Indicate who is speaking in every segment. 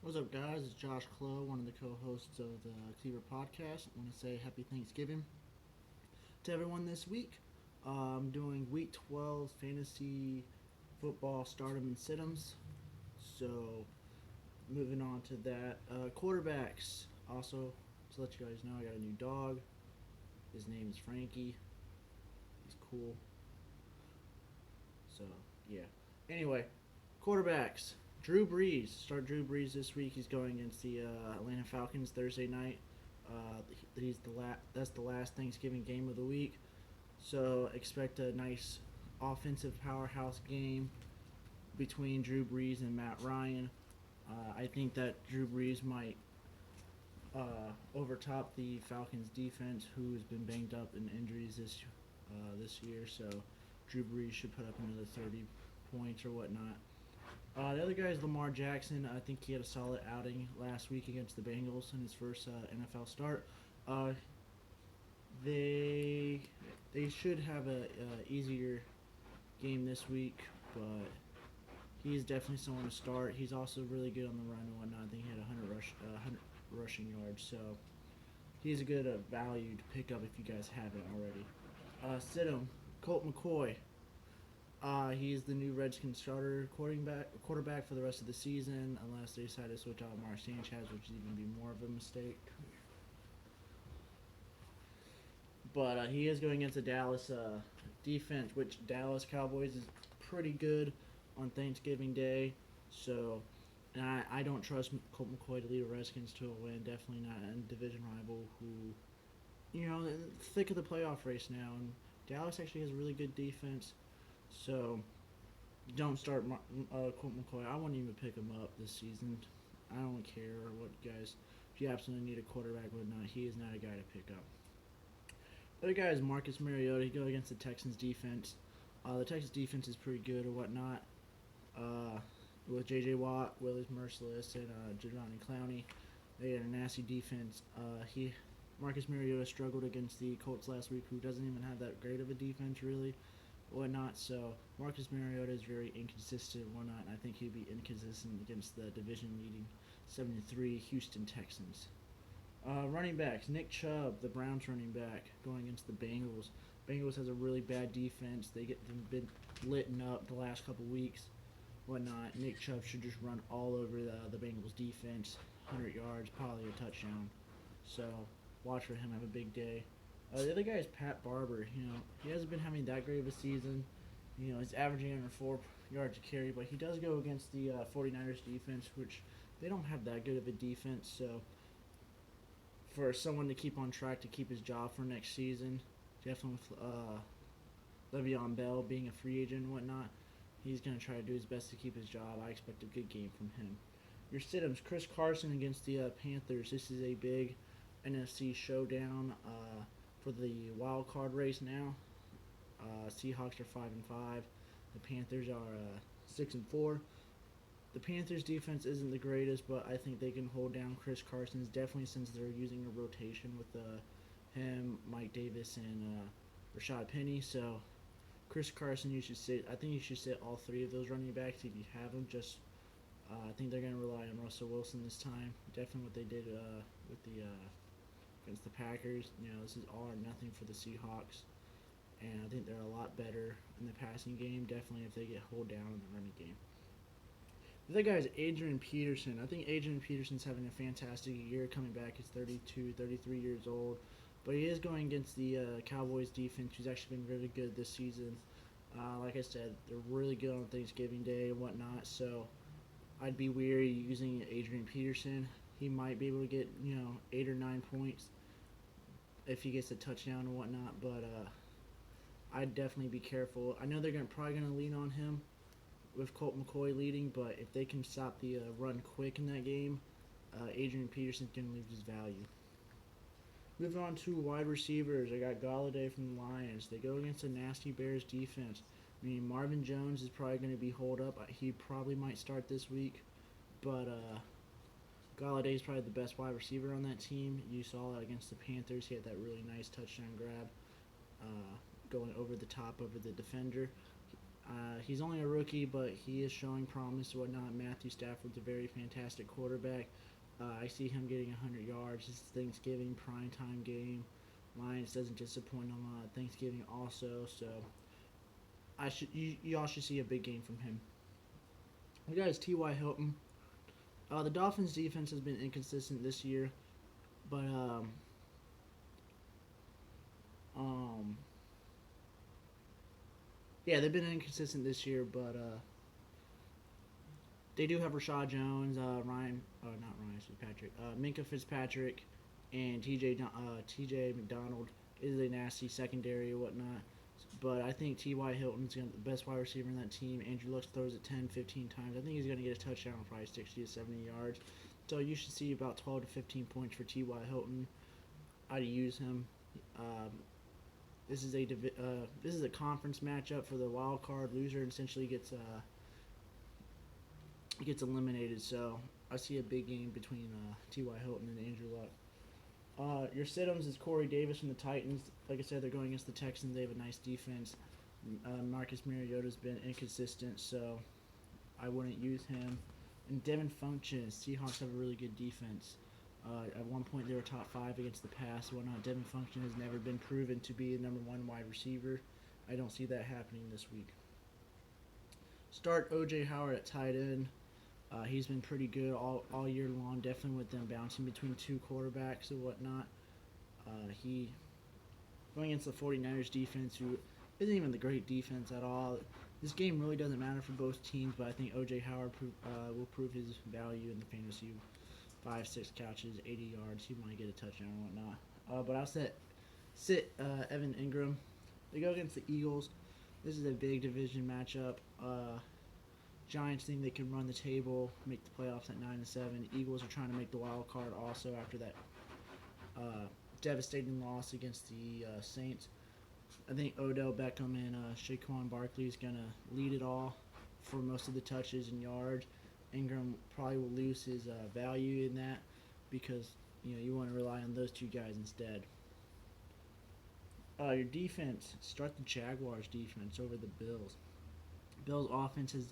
Speaker 1: What's up, guys? It's Josh Clough, one of the co-hosts of the Cleaver podcast. I want to say happy Thanksgiving to everyone this week. I'm doing Week 12 fantasy football stardom and situms. So, moving on to that, quarterbacks. Also, to let you guys know, I got a new dog. His name is Frankie. He's cool. So, yeah. Anyway, quarterbacks. Drew Brees. Start Drew Brees this week. He's going against the Atlanta Falcons Thursday night. That's the last Thanksgiving game of the week. So expect a nice offensive powerhouse game between Drew Brees and Matt Ryan. I think that Drew Brees might overtop the Falcons defense, who's been banged up in injuries this year. So Drew Brees should put up another 30 points or whatnot. The other guy is Lamar Jackson. I think he had a solid outing last week against the Bengals in his first NFL start. Uh, they they should have a easier game this week, but he's definitely someone to start. He's also really good on the run and whatnot. I think he had 100 rushing yards, so he's a good value to pick up if you guys haven't already. Sit him, Colt McCoy. He's the new Redskins starter quarterback for the rest of the season, unless they decide to switch out Mark Sanchez, which would even be more of a mistake. But he is going against the Dallas defense, which Dallas Cowboys is pretty good on Thanksgiving Day. So, and I don't trust Colt McCoy to lead the Redskins to a win. Definitely not a division rival who, in the thick of the playoff race now. And Dallas actually has a really good defense. So, don't start Colt McCoy. I wouldn't even pick him up this season. I don't care what guys. If you absolutely need a quarterback, whatnot, he is not a guy to pick up. The other guy is Marcus Mariota. He go against the Texans defense. The Texans defense is pretty good or whatnot. With J.J. Watt, Willis Merciless, and Jadon Clowney, they had a nasty defense. Marcus Mariota struggled against the Colts last week, who doesn't even have that great of a defense really, whatnot. So Marcus Mariota is very inconsistent, whatnot, and I think he'd be inconsistent against the division-leading 7-3 Houston Texans. Running backs, Nick Chubb, the Browns running back, going against the Bengals. Bengals has a really bad defense. They've been litting up the last couple weeks, whatnot. Nick Chubb should just run all over the Bengals defense, 100 yards, probably a touchdown. So watch for him, have a big day. The other guy is Pat Barber. He hasn't been having that great of a season. He's averaging under 4 yards a carry, but he does go against the 49ers defense, which they don't have that good of a defense. So for someone to keep on track to keep his job for next season, definitely Le'Veon Bell being a free agent and whatnot, he's going to try to do his best to keep his job. I expect a good game from him. Your sit-ems, Chris Carson against the Panthers. This is a big NFC showdown for the wild card race now. Seahawks are 5-5. The Panthers are 6-4. The Panthers defense isn't the greatest, but I think they can hold down Chris Carson's, definitely since they're using a rotation with him, Mike Davis, and Rashad Penny. So Chris Carson, you should sit. I think you should sit all three of those running backs if you have them. I think they're going to rely on Russell Wilson this time. Definitely what they did with the against the Packers. This is all or nothing for the Seahawks, and I think they're a lot better in the passing game. Definitely if they get hold down in the running game. The other guy is Adrian Peterson. I think Adrian Peterson's having a fantastic year coming back. He's 32, 33 years old. But he is going against the Cowboys defense, who's actually been really good this season. Like I said, they're really good on Thanksgiving Day and whatnot. So I'd be wary using Adrian Peterson. He might be able to get 8 or 9 points if he gets a touchdown and whatnot. But I'd definitely be careful. I know they're probably going to lean on him with Colt McCoy leading, but if they can stop the run quick in that game, Adrian Peterson's going to lose his value. Moving on to wide receivers, I got Galladay from the Lions. They go against a nasty Bears defense. Marvin Jones is probably going to be holed up. He probably might start this week, but Galladay is probably the best wide receiver on that team. You saw it against the Panthers. He had that really nice touchdown grab going over the top over the defender. He's only a rookie, but he is showing promise and whatnot. Matthew Stafford's a very fantastic quarterback. I see him getting 100 yards. It's Thanksgiving primetime game. Lions doesn't disappoint a lot. Thanksgiving also, so y'all should see a big game from him. We got T.Y. Hilton. The Dolphins' defense has been inconsistent this year, but um, yeah, they've been inconsistent this year, but they do have Rashad Jones, not Ryan Fitzpatrick, Minka Fitzpatrick, and T.J. McDonald is a nasty secondary and whatnot. But I think T.Y. Hilton's the best wide receiver in that team. Andrew Luck throws it 10, 15 times. I think he's going to get a touchdown, probably 60 to 70 yards. So you should see about 12 to 15 points for T.Y. Hilton. I'd use him. This is a conference matchup for the wild card. Loser essentially gets eliminated. So I see a big game between T.Y. Hilton and Andrew Luck. Your sit-ems is Corey Davis from the Titans. Like I said, they're going against the Texans. They have a nice defense. Marcus Mariota's been inconsistent, so I wouldn't use him. And Devin Funchess, Seahawks have a really good defense. At one point, they were top 5 against the pass and whatnot. Devin Funchess has never been proven to be a number 1 wide receiver. I don't see that happening this week. Start O.J. Howard at tight end. He's been pretty good all year long, definitely with them bouncing between 2 quarterbacks and whatnot. He going against the 49ers defense, who isn't even the great defense at all. This game really doesn't matter for both teams, but I think O.J. Howard will prove his value in the fantasy. 5-6 catches, 80 yards. He might get a touchdown and whatnot. But I'll sit Evan Ingram. They go against the Eagles. This is a big division matchup. Giants think they can run the table, make the playoffs at 9-7. Eagles are trying to make the wild card also after that devastating loss against the Saints. I think Odell Beckham and Saquon Barkley is going to lead it all for most of the touches and yards. Ingram probably will lose his value in that because you want to rely on those 2 guys instead. Your defense, start the Jaguars defense over the Bills. Bills offense has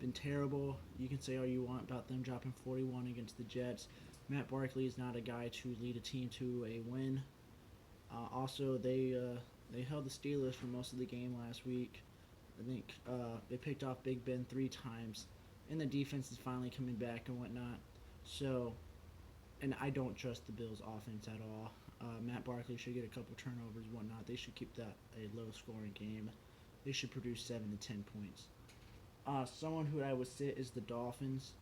Speaker 1: been terrible. You can say all you want about them dropping 41 against the Jets. Matt Barkley is not a guy to lead a team to a win. Also, they held the Steelers for most of the game last week. I think they picked off Big Ben 3 times, and the defense is finally coming back and whatnot. So, and I don't trust the Bills' offense at all. Matt Barkley should get a couple turnovers and whatnot. They should keep that a low-scoring game. They should produce 7 to 10 points. Someone who I would sit is the Dolphins.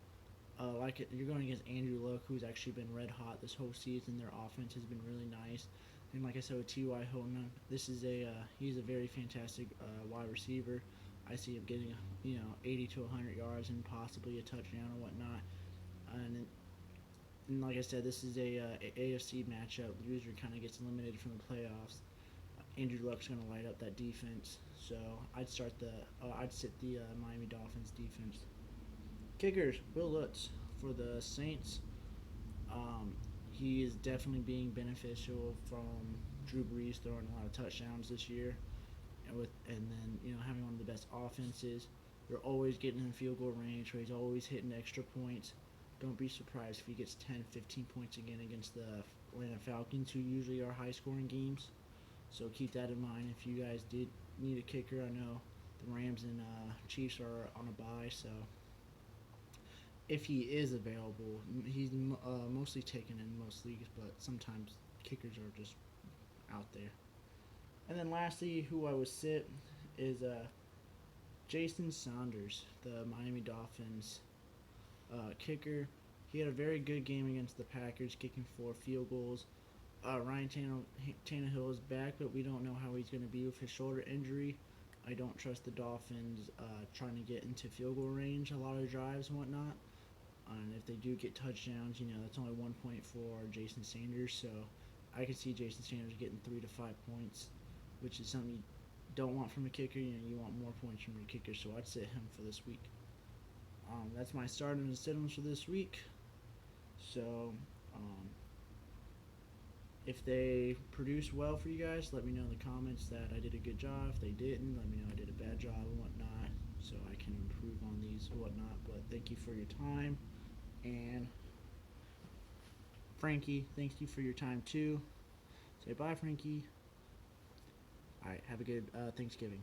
Speaker 1: You're going against Andrew Luck, who's actually been red hot this whole season. Their offense has been really nice. And like I said with T.Y. Hilton, he's a very fantastic wide receiver. I see him getting 80 to 100 yards and possibly a touchdown or whatnot. And like I said, this is a AFC matchup. Loser kind of gets eliminated from the playoffs. Andrew Luck's going to light up that defense, so I'd sit the Miami Dolphins defense. Kickers, Will Lutz for the Saints. He is definitely being beneficial from Drew Brees throwing a lot of touchdowns this year, and then having one of the best offenses. They're always getting in field goal range, so he's always hitting extra points. Don't be surprised if he gets 10, 15 points again against the Atlanta Falcons, who usually are high-scoring games. So keep that in mind if you guys did need a kicker. I know the Rams and Chiefs are on a bye, so if he is available, he's mostly taken in most leagues, but sometimes kickers are just out there. And then lastly, who I would sit is Jason Saunders, the Miami Dolphins kicker. He had a very good game against the Packers, kicking 4 field goals. Ryan Tannehill is back, but we don't know how he's going to be with his shoulder injury. I don't trust the Dolphins trying to get into field goal range a lot of drives and whatnot. And if they do get touchdowns, that's only 1 point for Jason Sanders. So I could see Jason Sanders getting 3 to 5 points, which is something you don't want from a kicker. You want more points from your kicker. So I'd sit him for this week. That's my start and sit-ems for this week. So, if they produce well for you guys, let me know in the comments that I did a good job. If they didn't, let me know I did a bad job and whatnot, so I can improve on these and whatnot. But thank you for your time, and Frankie, thank you for your time too. Say bye, Frankie. All right, have a good Thanksgiving.